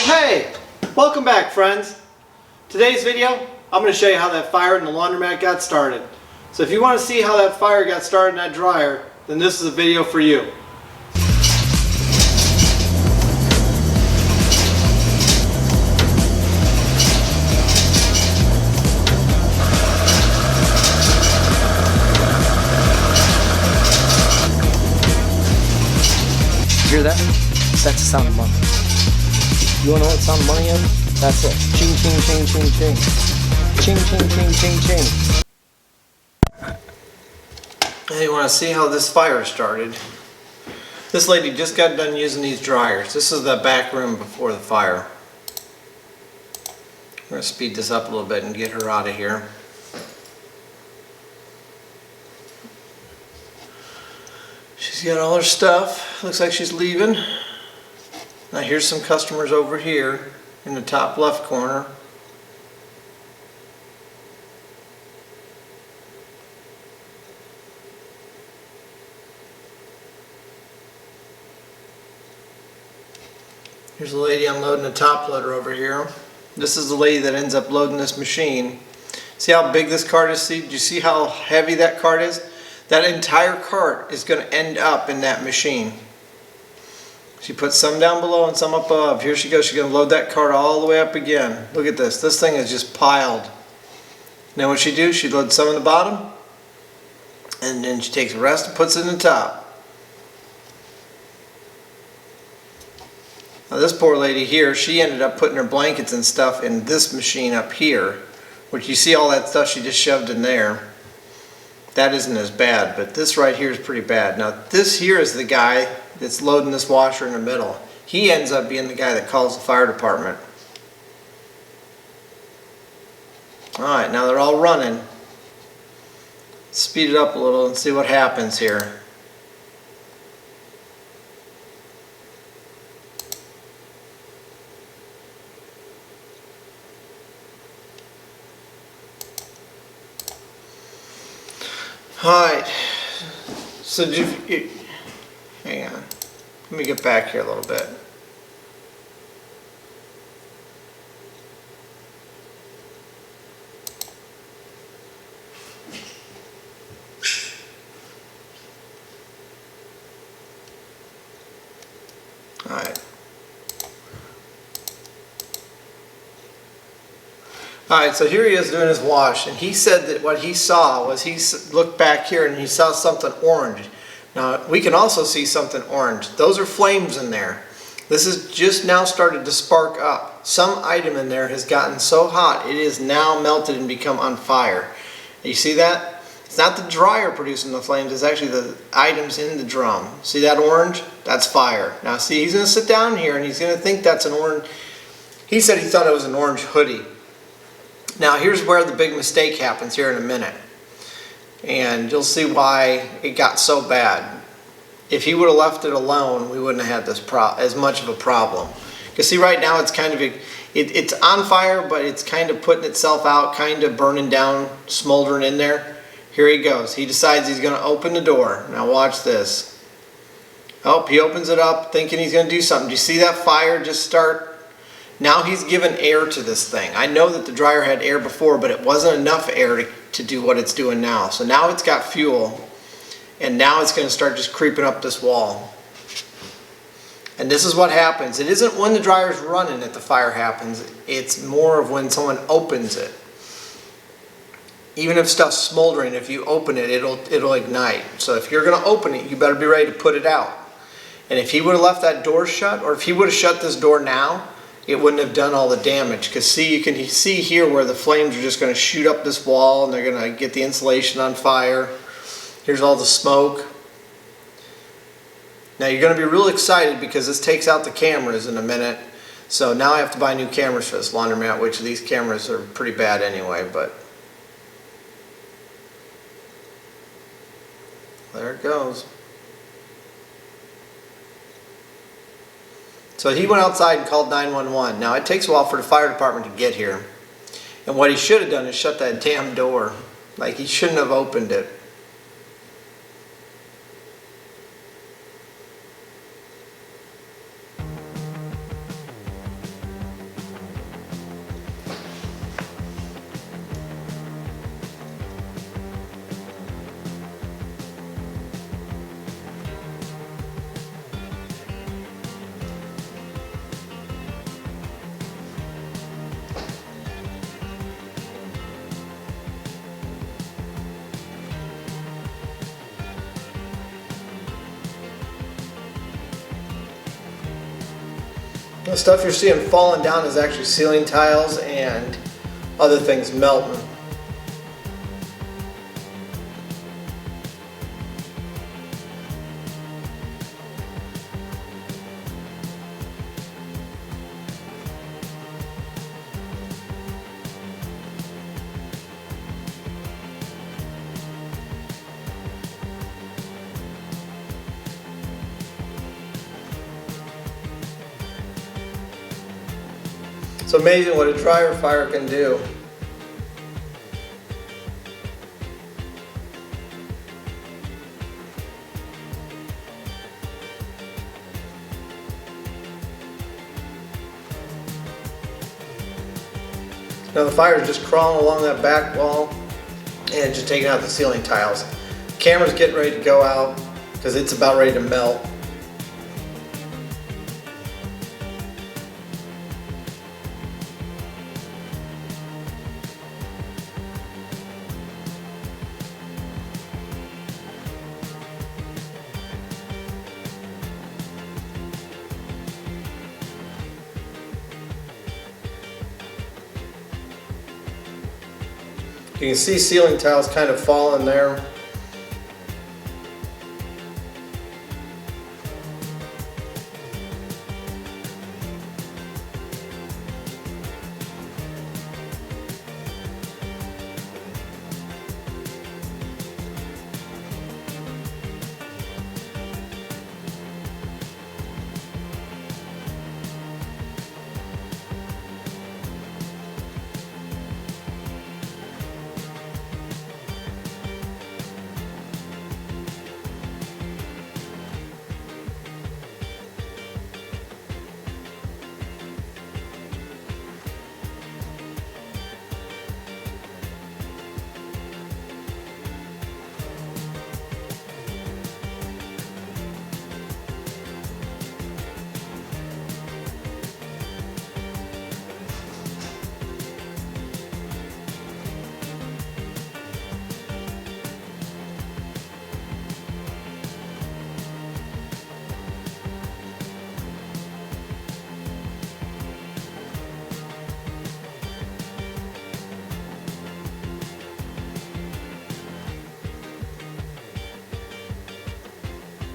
Hey, welcome back friends. Today's video, I'm going to show you how that fire in the laundromat got started. So if you want to see how that fire got started in that dryer, then this is a video for you. Hear that? That's the sound of money. You wanna know what sound of money is? That's it. Ching, ching, ching, ching, ching. Ching, ching, ching, ching, ching. Hey, you want to see how this fire started? This lady just got done using these dryers. This is the back room before the fire. I'm going to speed this up a little bit and get her out of here. She's got all her stuff. Looks like she's leaving. Now here's some customers over here in the top left corner. Here's the lady unloading the top loader over here. This is the lady that ends up loading this machine. See how big this cart is? See, do you see how heavy that cart is? That entire cart is going to end up in that machine. She puts some down below and some up above. Here she goes. She's going to load that cart all the way up again. Look at this. This thing is just piled. Now what she do? She loads some in the bottom, and then she takes the rest and puts it in the top. Now this poor lady here, she ended up putting her blankets and stuff in this machine up here, which you see all that stuff she just shoved in there. That isn't as bad, but this right here is pretty bad. Now this here is the guy that's loading this washer in the middle. He ends up being the guy that calls the fire department. Alright, now they're all running. Speed it up a little and see what happens here. Alright, so hang on, let me get back here a little bit. Alright, so here he is doing his wash, and he said that what he saw was he looked back here and he saw something orange. Now, we can also see something orange. Those are flames in there. This has just now started to spark up. Some item in there has gotten so hot, it is now melted and become on fire. You see that? It's not the dryer producing the flames, it's actually the items in the drum. See that orange? That's fire. Now see, he's going to sit down here and he's going to think that's an orange. He said he thought it was an orange hoodie. Now here's where the big mistake happens here in a minute, and you'll see why it got so bad. If he would have left it alone, we wouldn't have had this as much of a problem. Because see, right now it's kind of it's on fire, but it's kind of putting itself out, kind of burning down, smoldering in there. Here he goes. He decides he's going to open the door. Now watch this. Oh, he opens it up thinking he's going to do something. Do you see that fire just start? Now he's given air to this thing. I know that the dryer had air before, but it wasn't enough air to do what it's doing now. So now it's got fuel, and now it's going to start just creeping up this wall. And this is what happens. It isn't when the dryer's running that the fire happens. It's more of when someone opens it. Even if stuff's smoldering, if you open it, it'll ignite. So if you're going to open it, you better be ready to put it out. And if he would have left that door shut, or if he would have shut this door now, it wouldn't have done all the damage. Because see, you can see here where the flames are just going to shoot up this wall and they're going to get the insulation on fire. Here's all the smoke. Now you're going to be real excited because this takes out the cameras in a minute. So now I have to buy new cameras for this laundromat, which these cameras are pretty bad anyway, but there it goes. So he went outside and called 911. Now it takes a while for the fire department to get here. And what he should have done is shut that damn door. Like, he shouldn't have opened it. The stuff you're seeing falling down is actually ceiling tiles and other things melting. It's amazing what a dryer fire can do. Now the fire is just crawling along that back wall and just taking out the ceiling tiles. Camera's getting ready to go out because it's about ready to melt. You can see ceiling tiles kind of falling there.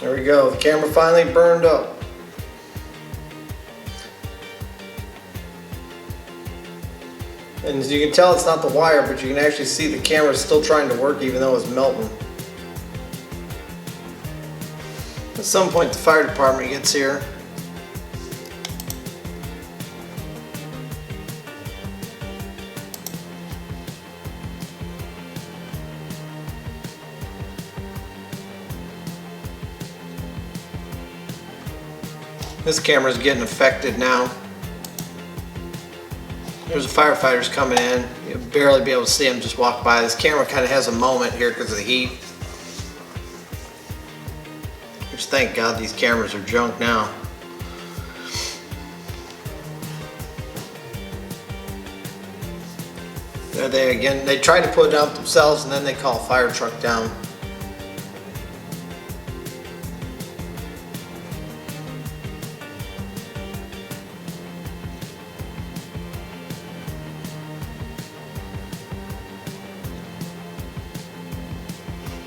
There we go, the camera finally burned up. And as you can tell, it's not the wire, but you can actually see the camera is still trying to work even though it's melting. At some point the fire department gets here. This camera's getting affected now. There's the firefighters coming in. You'll barely be able to see them just walk by. This camera kind of has a moment here because of the heat. Just thank God these cameras are junk now. There they again. They try to put it out themselves and then they call a fire truck down.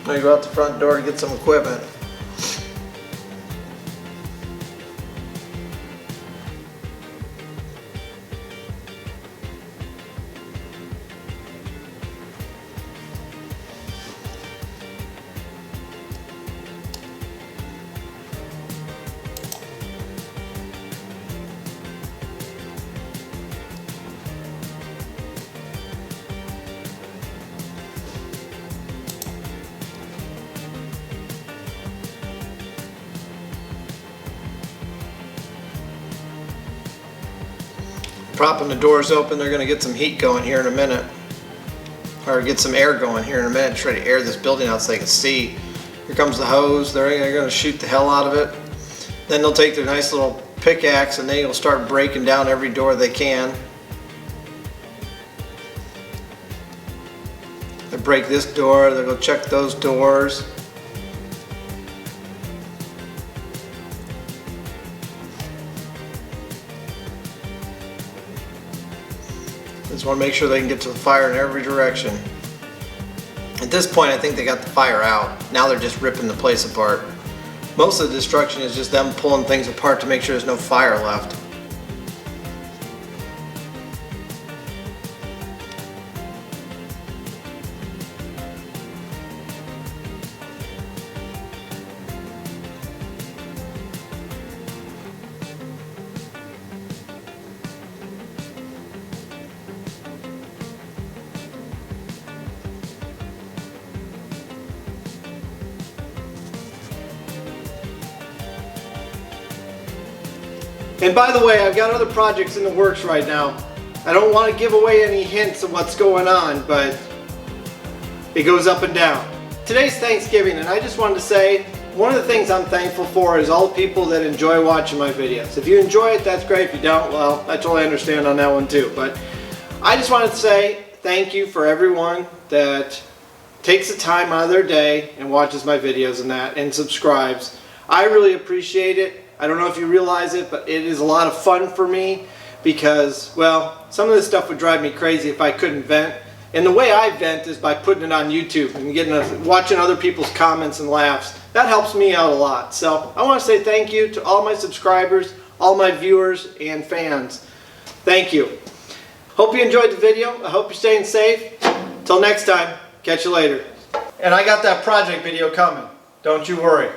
Now you go out the front door to get some equipment. Propping the doors open, they're going to get some heat going here in a minute. Or get some air going here in a minute, try to air this building out so they can see. Here comes the hose, they're going to shoot the hell out of it. Then they'll take their nice little pickaxe and they'll start breaking down every door they can. They break this door, they'll go check those doors. Just want to make sure they can get to the fire in every direction. At this point, I think they got the fire out. Now they're just ripping the place apart. Most of the destruction is just them pulling things apart to make sure there's no fire left. And by the way, I've got other projects in the works right now. I don't want to give away any hints of what's going on, but it goes up and down. Today's Thanksgiving, and I just wanted to say, one of the things I'm thankful for is all the people that enjoy watching my videos. If you enjoy it, that's great. If you don't, well, I totally understand on that one too. But I just wanted to say thank you for everyone that takes the time out of their day and watches my videos and subscribes. I really appreciate it. I don't know if you realize it, but it is a lot of fun for me because, well, some of this stuff would drive me crazy if I couldn't vent. And the way I vent is by putting it on YouTube and watching other people's comments and laughs. That helps me out a lot. So I want to say thank you to all my subscribers, all my viewers and fans. Thank you. Hope you enjoyed the video. I hope you're staying safe. Till next time, catch you later. And I got that project video coming. Don't you worry.